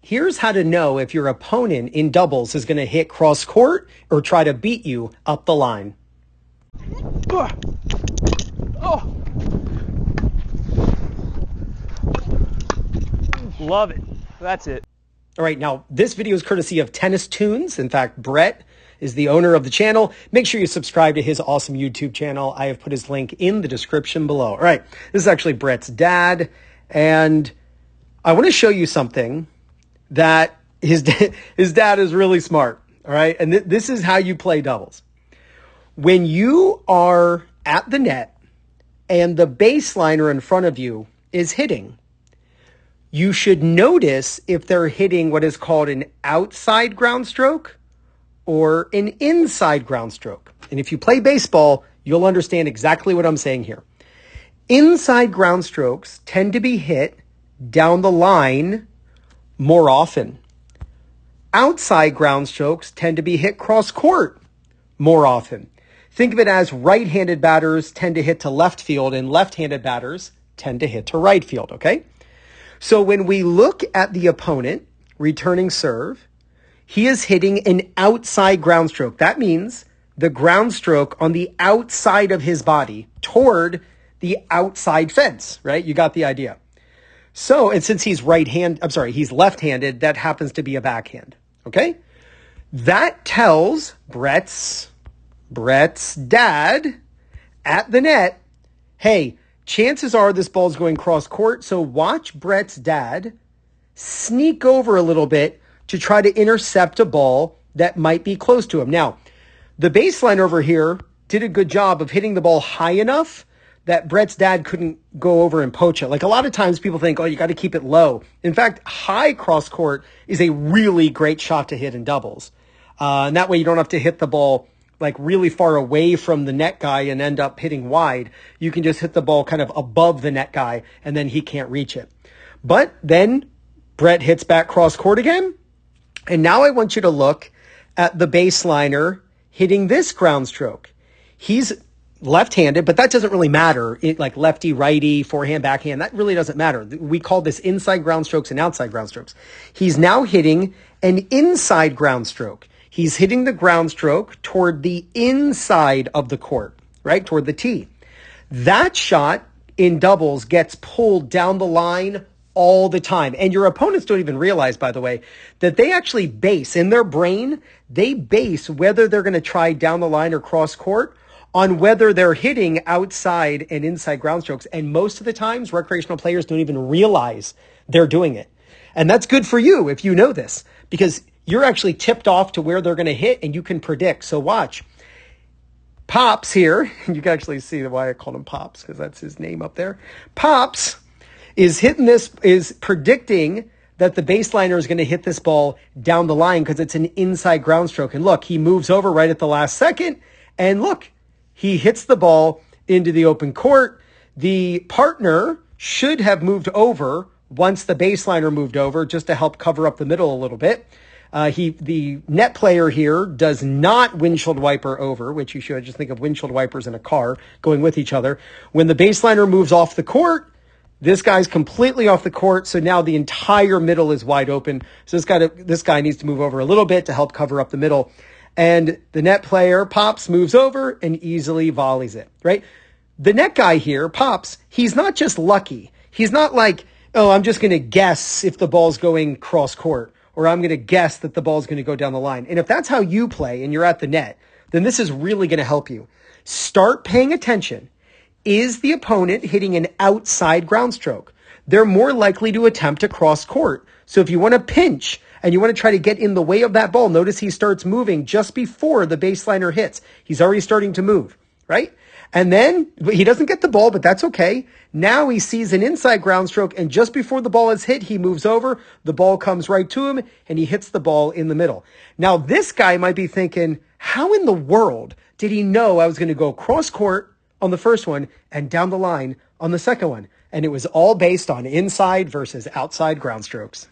Here's how to know if your opponent in doubles is going to hit cross court or try to beat you up the line. Oh. Love it. That's it. All right, now this video is courtesy of Tennis Tunes. In fact, Brett is the owner of the channel. Make sure you subscribe to his awesome YouTube channel. I have put his link in the description below. All right, this is actually Brett's dad, and I want to show you something that his dad is really smart. All right, and this is how you play doubles. When you are at the net and the baseliner in front of you is hitting, you should notice if they're hitting what is called an outside ground stroke or an inside ground stroke. And if you play baseball, you'll understand exactly what I'm saying here. Inside ground strokes tend to be hit down the line more often. Outside ground strokes tend to be hit cross court more often. Think of it as right-handed batters tend to hit to left field and left-handed batters tend to hit to right field, okay? So when we look at the opponent returning serve, he is hitting an outside ground stroke. That means the ground stroke on the outside of his body toward the outside fence, right? You got the idea. So, and since he's he's left-handed, that happens to be a backhand, okay? That tells Brett's dad at the net, hey, chances are this ball's going cross court, so watch Brett's dad sneak over a little bit to try to intercept a ball that might be close to him. Now, the baseline over here did a good job of hitting the ball high enough that Brett's dad couldn't go over and poach it. Like a lot of times people think, oh, you got to keep it low. In fact, high cross court is a really great shot to hit in doubles. And that way you don't have to hit the ball like really far away from the net guy and end up hitting wide. You can just hit the ball kind of above the net guy and then he can't reach it. But then Brett hits back cross court again. And now I want you to look at the baseliner hitting this ground stroke. He's left-handed, but that doesn't really matter. Like lefty, righty, forehand, backhand, that really doesn't matter. We call this inside ground strokes and outside ground strokes. He's now hitting an inside ground stroke. He's hitting the ground stroke toward the inside of the court, right? Toward the tee. That shot in doubles gets pulled down the line all the time. And your opponents don't even realize, by the way, that they actually base in their brain, they base whether they're going to try down the line or cross court on whether they're hitting outside and inside ground strokes. And most of the times, recreational players don't even realize they're doing it. And that's good for you if you know this, because you're actually tipped off to where they're going to hit and you can predict. So watch. Pops here, you can actually see why I called him Pops, because that's his name up there. Pops is predicting that the baseliner is going to hit this ball down the line because it's an inside ground stroke. And look, he moves over right at the last second. And look, he hits the ball into the open court. The partner should have moved over once the baseliner moved over just to help cover up the middle a little bit. The net player here does not windshield wiper over, which you should just think of windshield wipers in a car going with each other. When the baseliner moves off the court, this guy's completely off the court. So now the entire middle is wide open. So this guy needs to move over a little bit to help cover up the middle. And the net player, Pops, moves over and easily volleys it, right? The net guy here, Pops, he's not just lucky. He's not like, oh, I'm just going to guess if the ball's going cross court, or I'm going to guess that the ball's going to go down the line. And if that's how you play and you're at the net, then this is really going to help you. Start paying attention. Is the opponent hitting an outside ground stroke? They're more likely to attempt to cross court. So if you want to pinch and you want to try to get in the way of that ball, notice he starts moving just before the baseliner hits. He's already starting to move, right? And then he doesn't get the ball, but that's okay. Now he sees an inside ground stroke, and just before the ball is hit, he moves over. The ball comes right to him, and he hits the ball in the middle. Now, this guy might be thinking, how in the world did he know I was going to go cross court on the first one and down the line on the second one? And it was all based on inside versus outside ground strokes.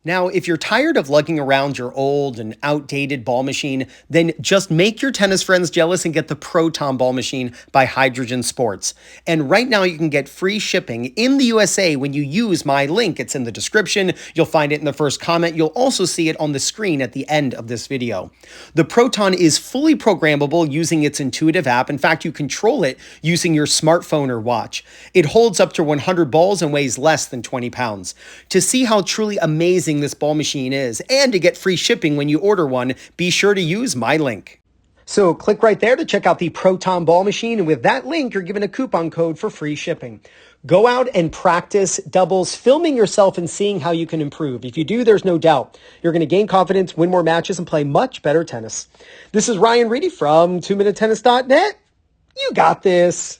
Now, if you're tired of lugging around your old and outdated ball machine, then just make your tennis friends jealous and get the Proton Ball Machine by Hydrogen Sports. And right now you can get free shipping in the USA when you use my link. It's in the description. You'll find it in the first comment. You'll also see it on the screen at the end of this video. The Proton is fully programmable using its intuitive app. In fact, you control it using your smartphone or watch. It holds up to 100 balls and weighs less than 20 pounds. To see how truly amazing this ball machine is, and to get free shipping when you order one, be sure to use my link. So click right there to check out the Proton Ball Machine, and with that link, you're given a coupon code for free shipping. Go out and practice doubles, filming yourself and seeing how you can improve. If you do, there's no doubt you're going to gain confidence, win more matches, and play much better tennis. This is Ryan Reedy from 2minutetennis.net. You got this.